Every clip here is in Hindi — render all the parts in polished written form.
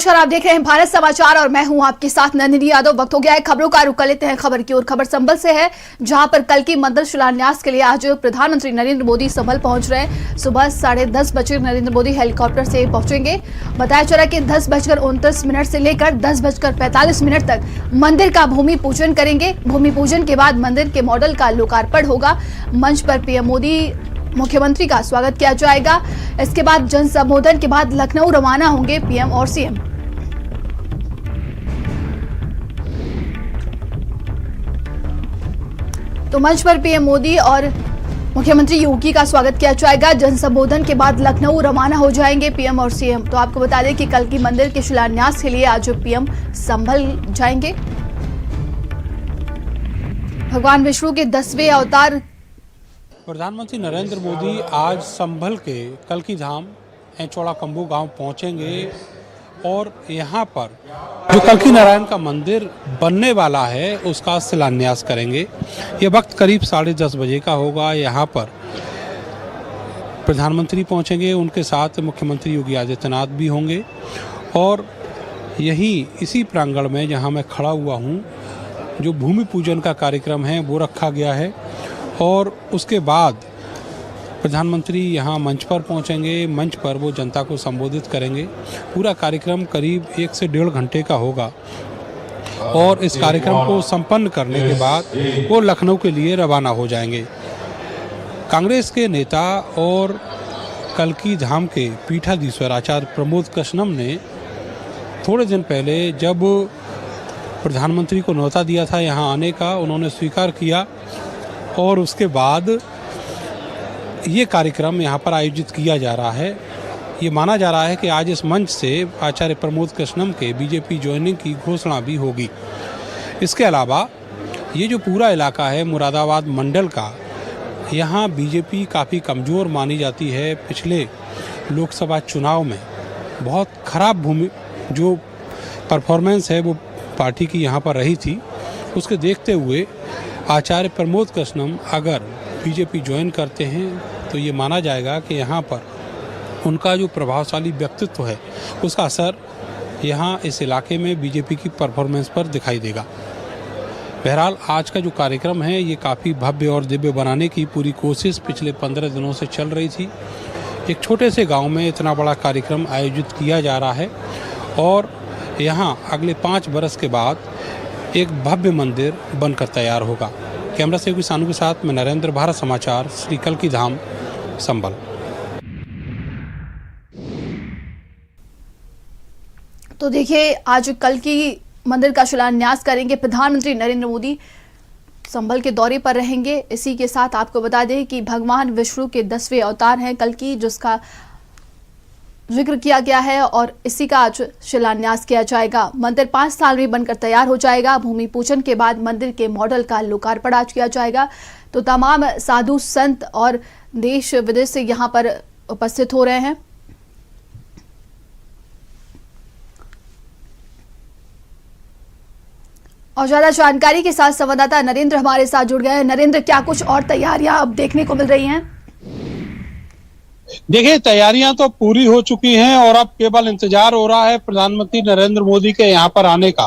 नमस्कार, आप देख रहे हैं भारत समाचार और मैं हूं आपके साथ नंदिनी यादव। वक्त हो गया है खबरों का, रुख कर लेते हैं खबर की ओर। खबर संभल से है, जहां पर कल की मंदिर शिलान्यास के लिए आज प्रधानमंत्री नरेंद्र मोदी संभल पहुंच रहे हैं। सुबह 10:30 बजे नरेंद्र मोदी हेलीकॉप्टर से पहुंचेंगे। बताया जा रहा है कि 10:29 से लेकर 10:45 तक मंदिर का भूमि पूजन करेंगे। भूमि पूजन के बाद मंदिर के मॉडल का लोकार्पण होगा। मंच पर पीएम मोदी, मुख्यमंत्री का स्वागत किया जाएगा। इसके बाद जन संबोधन के बाद लखनऊ रवाना होंगे पीएम और सीएम। तो मंच पर पीएम मोदी और मुख्यमंत्री योगी का स्वागत किया जाएगा। जन संबोधन के बाद लखनऊ रवाना हो जाएंगे पीएम और सीएम। तो आपको बता दें कि कल की मंदिर के शिलान्यास के लिए आज पीएम संभल जाएंगे। भगवान विष्णु के 10वें अवतार प्रधानमंत्री नरेंद्र मोदी आज संभल के कल्की धाम एचौड़ा कम्बू गांव पहुंचेंगे और यहां पर जो कल्की नारायण का मंदिर बनने वाला है उसका शिलान्यास करेंगे। ये वक्त करीब 10:30 बजे का होगा। यहां पर प्रधानमंत्री पहुंचेंगे, उनके साथ मुख्यमंत्री योगी आदित्यनाथ भी होंगे और यहीं इसी प्रांगण में जहां मैं खड़ा हुआ हूं, जो भूमि पूजन का कार्यक्रम है वो रखा गया है। और उसके बाद प्रधानमंत्री यहाँ मंच पर पहुँचेंगे। मंच पर वो जनता को संबोधित करेंगे। पूरा कार्यक्रम करीब 1 से 1.5 घंटे का होगा और इस कार्यक्रम को संपन्न करने के बाद वो लखनऊ के लिए रवाना हो जाएंगे। कांग्रेस के नेता और कल्की धाम के पीठाधीश्वर आचार्य प्रमोद कृष्णम ने थोड़े दिन पहले जब प्रधानमंत्री को न्योता दिया था यहाँ आने का, उन्होंने स्वीकार किया और उसके बाद ये कार्यक्रम यहाँ पर आयोजित किया जा रहा है। ये माना जा रहा है कि आज इस मंच से आचार्य प्रमोद कृष्णम के बीजेपी ज्वाइनिंग की घोषणा भी होगी। इसके अलावा ये जो पूरा इलाका है मुरादाबाद मंडल का, यहाँ बीजेपी काफ़ी कमज़ोर मानी जाती है। पिछले लोकसभा चुनाव में बहुत खराब जो परफॉर्मेंस है वो पार्टी की यहाँ पर रही थी। उसके देखते हुए आचार्य प्रमोद कृष्णम अगर बीजेपी ज्वाइन करते हैं तो ये माना जाएगा कि यहाँ पर उनका जो प्रभावशाली व्यक्तित्व है उसका असर यहाँ इस इलाके में बीजेपी की परफॉर्मेंस पर दिखाई देगा। बहरहाल आज का जो कार्यक्रम है ये काफ़ी भव्य और दिव्य बनाने की पूरी कोशिश पिछले 15 दिनों से चल रही थी। एक छोटे से गांव में इतना बड़ा कार्यक्रम आयोजित किया जा रहा है और यहाँ अगले 5 बरस के बाद एक भव्य मंदिर बनकर तैयार होगा। कैमरा से योगी सानू के साथ मैं नरेंद्र, भारत समाचार, श्री कल्की धाम, संभल। तो देखिए, आज कल की मंदिर का शिलान्यास करेंगे प्रधानमंत्री नरेंद्र मोदी। संभल के दौरे पर रहेंगे। इसी के साथ आपको बता दें कि भगवान विष्णु के 10वें अवतार हैं कल्की, जिसका जिक्र किया गया है और इसी का आज शिलान्यास किया जाएगा। मंदिर 5 साल में बनकर तैयार हो जाएगा। भूमि पूजन के बाद मंदिर के मॉडल का लोकार्पण आज किया जाएगा। तो तमाम साधु संत और देश विदेश से यहां पर उपस्थित हो रहे हैं। और ज्यादा जानकारी के साथ संवाददाता नरेंद्र हमारे साथ जुड़ गए हैं। नरेंद्र, क्या कुछ और तैयारियां अब देखने को मिल रही हैं? देखिए, तैयारियां तो पूरी हो चुकी हैं और अब केवल इंतजार हो रहा है प्रधानमंत्री नरेंद्र मोदी के यहाँ पर आने का।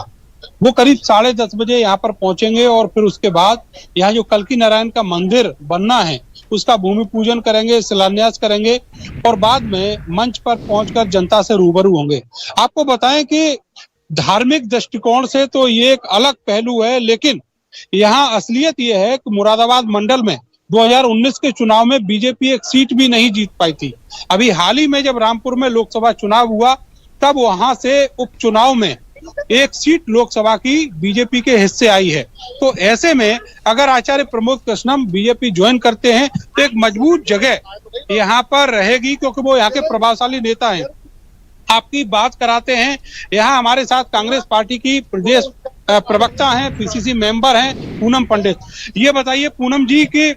वो करीब 10:30 बजे यहाँ पर पहुंचेंगे और फिर उसके बाद यहाँ जो कल्की नारायण का मंदिर बनना है उसका भूमि पूजन करेंगे, शिलान्यास करेंगे और बाद में मंच पर पहुंचकर जनता से रूबरू होंगे। आपको बताएं कि धार्मिक दृष्टिकोण से तो ये एक अलग पहलू है, लेकिन यहाँ असलियत ये है कि मुरादाबाद मंडल में 2019 के चुनाव में बीजेपी एक सीट भी नहीं जीत पाई थी। अभी हाल ही में जब रामपुर में लोकसभा चुनाव हुआ तब वहां से उपचुनाव में एक सीट लोकसभा की बीजेपी के हिस्से आई है। तो ऐसे में अगर आचार्य प्रमोद कृष्णम बीजेपी ज्वाइन करते हैं तो एक मजबूत जगह यहाँ पर रहेगी, क्योंकि वो यहाँ के प्रभावशाली नेता हैं। आपकी बात कराते हैं, यहाँ हमारे साथ कांग्रेस पार्टी की प्रदेश प्रवक्ता हैं, पीसीसी मेंबर हैं पूनम पंडित। ये बताइए पूनम जी कि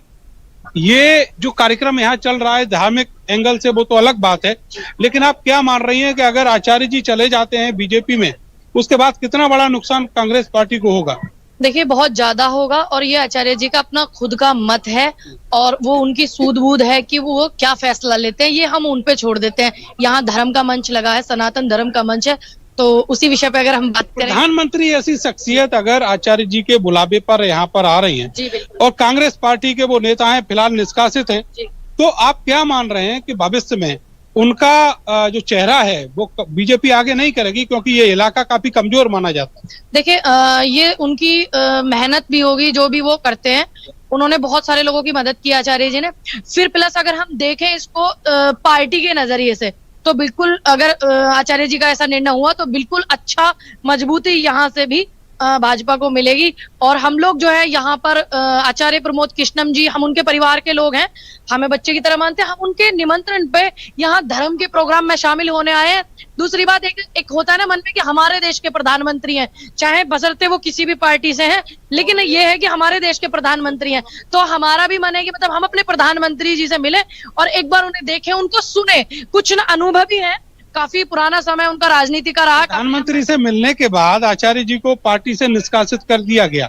ये जो कार्यक्रम यहाँ चल रहा है धार्मिक एंगल से वो तो अलग बात है, लेकिन आप क्या मान रही हैं कि अगर आचार्य जी चले जाते हैं बीजेपी में, उसके बाद कितना बड़ा नुकसान कांग्रेस पार्टी को होगा? देखिए बहुत ज्यादा होगा और ये आचार्य जी का अपना खुद का मत है और वो उनकी सूझबूझ है कि वो क्या फैसला लेते हैं, ये हम उन पे छोड़ देते हैं। यहाँ धर्म का मंच लगा है, सनातन धर्म का मंच है, तो उसी विषय पे अगर हम बात करें, प्रधानमंत्री ऐसी शख्सियत अगर आचार्य जी के बुलावे पर यहाँ पर आ रही हैं जी बिल्कुल और कांग्रेस पार्टी के वो नेता हैं फिलहाल निष्कासित हैं, जी। तो आप क्या मान रहे हैं कि भविष्य में उनका जो चेहरा है वो बीजेपी आगे नहीं करेगी, क्योंकि ये इलाका काफी कमजोर माना जाता है? देखिए ये उनकी मेहनत भी होगी, जो भी वो करते हैं। उन्होंने बहुत सारे लोगों की मदद की आचार्य जी ने। फिर प्लस अगर हम देखें इसको पार्टी के नजरिए से, तो बिल्कुल अगर आचार्य जी का ऐसा निर्णय हुआ तो बिल्कुल अच्छा मजबूती यहाँ से भी भाजपा को मिलेगी। और हम लोग जो है यहाँ पर आचार्य प्रमोद कृष्णम जी, हम उनके परिवार के लोग हैं, हमें बच्चे की तरह मानते हैं। हम उनके निमंत्रण पे यहाँ धर्म के प्रोग्राम में शामिल होने आए हैं। दूसरी बात एक होता है ना मन में कि हमारे देश के प्रधानमंत्री हैं, चाहे बशर्ते वो किसी भी पार्टी से हैं, लेकिन ये है कि हमारे देश के प्रधानमंत्री हैं, तो हमारा भी मन है कि मतलब हम अपने प्रधानमंत्री जी से मिले और एक बार उन्हें देखें, उनको सुने। कुछ अनुभवी है, काफी पुराना समय उनका राजनीति का रहा। प्रधानमंत्री से मिलने के बाद आचार्य जी को पार्टी से निष्कासित कर दिया गया,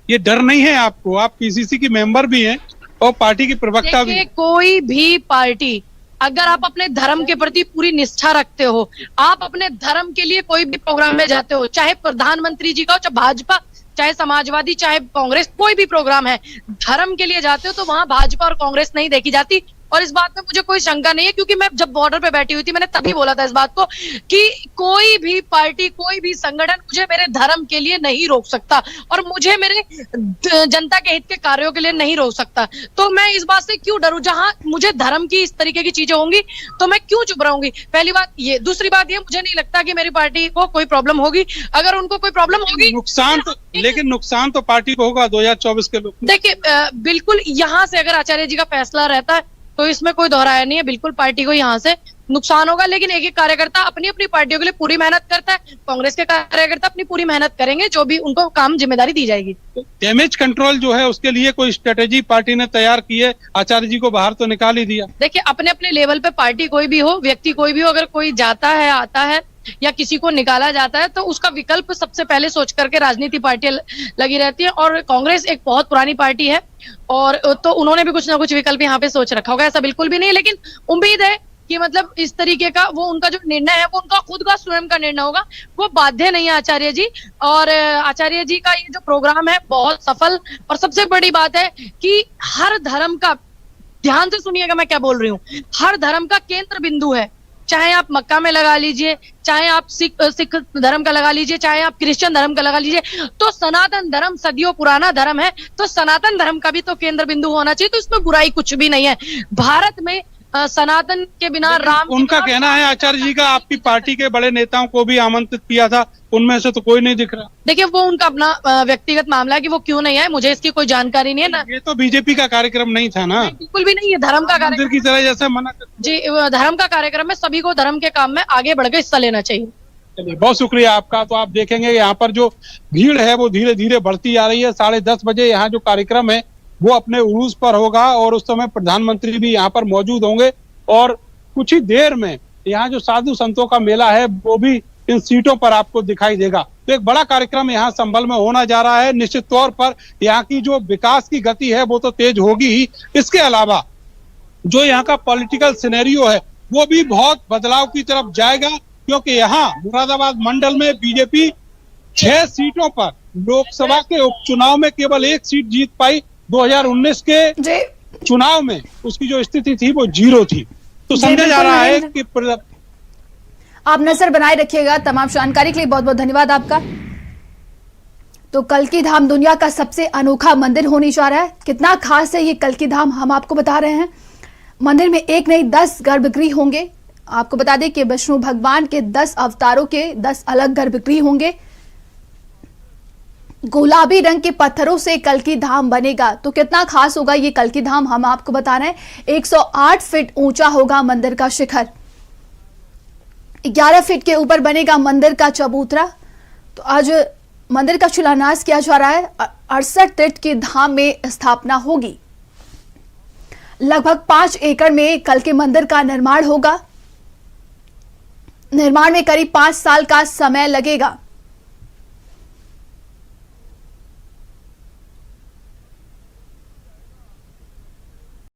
ये डर नहीं है आपको? आप पीसीसी की मेंबर भी हैं और पार्टी की प्रवक्ता भी। कोई भी पार्टी, अगर आप अपने धर्म के प्रति पूरी निष्ठा रखते हो, आप अपने धर्म के लिए कोई भी प्रोग्राम में जाते हो, चाहे प्रधानमंत्री जी का हो, चाहे भाजपा, चाहे समाजवादी, चाहे कांग्रेस, कोई भी प्रोग्राम है, धर्म के लिए जाते हो तो वहां भाजपा और कांग्रेस नहीं देखी जाती। और इस बात में मुझे कोई शंका नहीं है, क्योंकि मैं जब बॉर्डर पे बैठी हुई थी मैंने तभी बोला था इस बात को कि कोई भी पार्टी, कोई भी संगठन मुझे मेरे धर्म के लिए नहीं रोक सकता और मुझे मेरे जनता के हित के कार्यों के लिए नहीं रोक सकता। तो मैं इस बात से क्यों डरूं? जहां मुझे धर्म की इस तरीके की चीजें होंगी तो मैं क्यों चुप रहूंगी? पहली बात ये। दूसरी बात ये, मुझे नहीं लगता कि मेरी पार्टी को कोई प्रॉब्लम होगी। अगर उनको कोई प्रॉब्लम होगी, लेकिन नुकसान तो पार्टी को होगा 2024 के लोग। देखिए बिल्कुल, यहाँ से अगर आचार्य जी का फैसला रहता है तो इसमें कोई दोहराया नहीं है, बिल्कुल पार्टी को यहाँ से नुकसान होगा। लेकिन एक एक कार्यकर्ता अपनी अपनी पार्टियों के लिए पूरी मेहनत करता है। कांग्रेस के कार्यकर्ता अपनी पूरी मेहनत करेंगे, जो भी उनको काम जिम्मेदारी दी जाएगी। डैमेज कंट्रोल जो है उसके लिए कोई स्ट्रेटेजी पार्टी ने तैयार की है? आचार्य जी को बाहर तो निकाल ही दिया। देखिए अपने अपने लेवल पे पार्टी कोई भी हो, व्यक्ति कोई भी हो, अगर कोई जाता है, आता है या किसी को निकाला जाता है तो उसका विकल्प सबसे पहले सोच करके राजनीति पार्टियां लगी रहती है। और कांग्रेस एक बहुत पुरानी पार्टी है और तो उन्होंने भी कुछ ना कुछ विकल्प यहाँ पे सोच रखा होगा, ऐसा बिल्कुल भी नहीं। लेकिन उम्मीद है कि मतलब इस तरीके का वो उनका जो निर्णय है वो उनका खुद का स्वयं का निर्णय होगा, वो बाध्य नहीं है आचार्य जी। और आचार्य जी का ये जो प्रोग्राम है बहुत सफल, और सबसे बड़ी बात है कि हर धर्म का, ध्यान से सुनिएगा मैं क्या बोल रही हूँ, हर धर्म का केंद्र बिंदु है। चाहे आप मक्का में लगा लीजिए, चाहे आप सिख धर्म का लगा लीजिए, चाहे आप क्रिश्चियन धर्म का लगा लीजिए, तो सनातन धर्म सदियों पुराना धर्म है, तो सनातन धर्म का भी तो केंद्र बिंदु होना चाहिए। तो इसमें बुराई कुछ भी नहीं है। भारत में सनातन के बिना राम, उनका कहना है आचार्य जी का आपकी पार्टी के बड़े नेताओं को भी आमंत्रित किया था, उनमें से तो कोई नहीं दिख रहा। देखिए वो उनका अपना व्यक्तिगत मामला है कि वो क्यों नहीं आए, मुझे इसकी कोई जानकारी नहीं है ना। ये तो बीजेपी का कार्यक्रम नहीं था ना? बिल्कुल भी नहीं, ये धर्म का कार्यक्रम की तरह जैसे मना जी, धर्म का कार्यक्रम है, सभी को धर्म के काम में आगे बढ़ के हिस्सा लेना चाहिए। चलिए बहुत शुक्रिया आपका। तो आप देखेंगे यहाँ पर जो भीड़ है वो धीरे धीरे बढ़ती आ रही है। 10:30 बजे यहाँ जो कार्यक्रम है वो अपने उरूज पर होगा और उस समय प्रधानमंत्री भी यहाँ पर मौजूद होंगे और कुछ ही देर में यहाँ जो साधु संतों का मेला है वो भी इन सीटों पर आपको दिखाई देगा। तो एक बड़ा कार्यक्रम यहाँ संभल में होना जा रहा है। निश्चित तौर पर यहाँ की जो विकास की गति है वो तो तेज होगी ही, इसके अलावा जो यहाँ का पॉलिटिकल सिनेरियो है वो भी बहुत बदलाव की तरफ जाएगा, क्योंकि यहाँ मुरादाबाद मंडल में बीजेपी 6 सीटों पर लोकसभा के उपचुनाव में केवल 1 सीट जीत पाई। 2019 के चुनाव में उसकी जो स्थिति थी वो 0 थी। तो समझा जा रहा है कि आप नजर बनाए रखिएगा। तमाम जानकारी के लिए बहुत बहुत धन्यवाद आपका। तो कल्की धाम दुनिया का सबसे अनोखा मंदिर होने जा रहा है। कितना खास है ये कल्की धाम, हम आपको बता रहे हैं। मंदिर में एक नहीं 10 गर्भगृह होंगे। आपको बता दें कि विष्णु भगवान के 10 अवतारों के 10 अलग गर्भगृह होंगे। गुलाबी रंग के पत्थरों से कल्की धाम बनेगा। तो कितना खास होगा ये कल्की धाम, हम आपको बता रहे हैं। 108 फीट ऊंचा होगा मंदिर का शिखर। 11 फीट के ऊपर बनेगा मंदिर का चबूतरा। तो आज मंदिर का शिलान्यास किया जा रहा है। 68 तीर्थ की धाम में स्थापना होगी। लगभग 5 एकड़ में कल्की मंदिर का निर्माण होगा। निर्माण में करीब 5 साल का समय लगेगा।